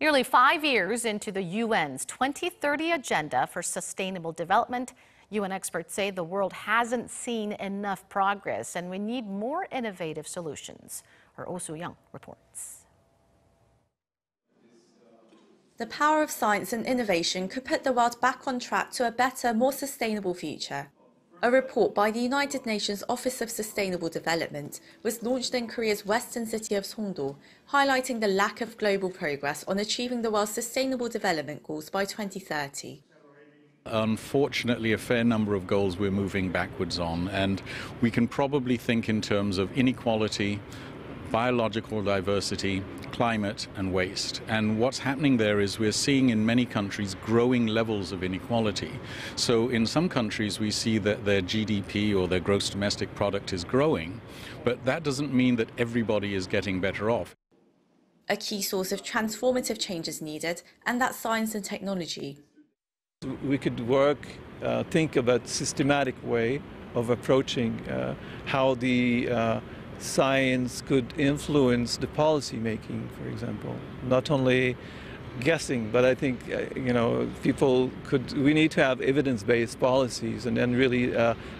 Nearly 5 years into the UN's 2030 Agenda for Sustainable Development, UN experts say the world hasn't seen enough progress and we need more innovative solutions. Our Soo-young reports. The power of science and innovation could put the world back on track to a better, more sustainable future. A report by the United Nations Office of Sustainable Development was launched in Korea's western city of Songdo, highlighting the lack of global progress on achieving the world's sustainable development goals by 2030. Unfortunately, a fair number of goals we're moving backwards on, and we can probably think in terms of inequality, biological diversity, climate and waste. And what's happening there is we're seeing in many countries growing levels of inequality. So in some countries we see that their GDP or their gross domestic product is growing, but that doesn't mean that everybody is getting better off. A key source of transformative change is needed, and that's science and technology. We could think about systematic way of approaching how the science could influence the policy making, for example. Not only guessing, but I think we need to have evidence-based policies and then really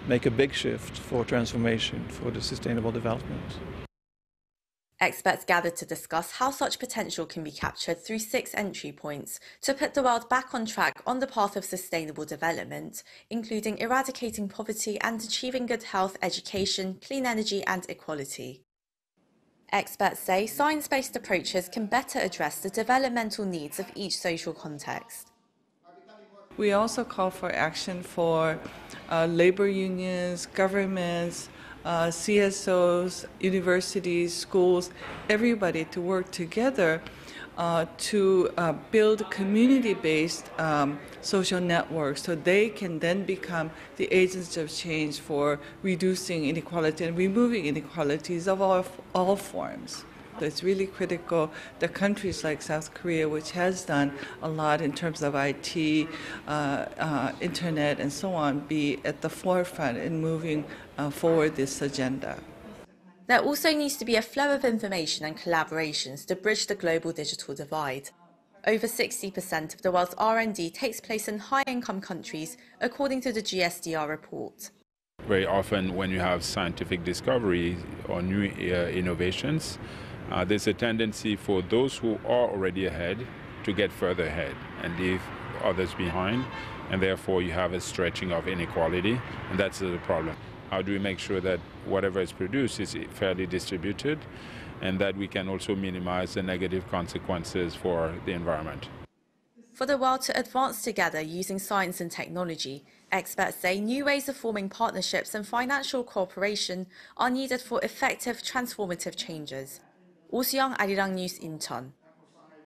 make a big shift for transformation for the sustainable development. Experts gathered to discuss how such potential can be captured through 6 entry points to put the world back on track on the path of sustainable development, including eradicating poverty and achieving good health, education, clean energy and equality. Experts say science-based approaches can better address the developmental needs of each social context. We also call for action for labor unions, governments, CSOs, universities, schools, everybody to work together to build community-based social networks so they can then become the agents of change for reducing inequality and removing inequalities of all forms. It's really critical that countries like South Korea, which has done a lot in terms of IT, internet, and so on, be at the forefront in moving forward this agenda. There also needs to be a flow of information and collaborations to bridge the global digital divide. Over 60% of the world's R&D takes place in high-income countries, according to the GSDR report. Very often when you have scientific discovery or new innovations, there's a tendency for those who are already ahead to get further ahead and leave others behind, and therefore you have a stretching of inequality, and that's the problem. How do we make sure that whatever is produced is fairly distributed and that we can also minimize the negative consequences for the environment? For the world to advance together using science and technology, experts say new ways of forming partnerships and financial cooperation are needed for effective transformative changes. Soo-young, Arirang News, Incheon.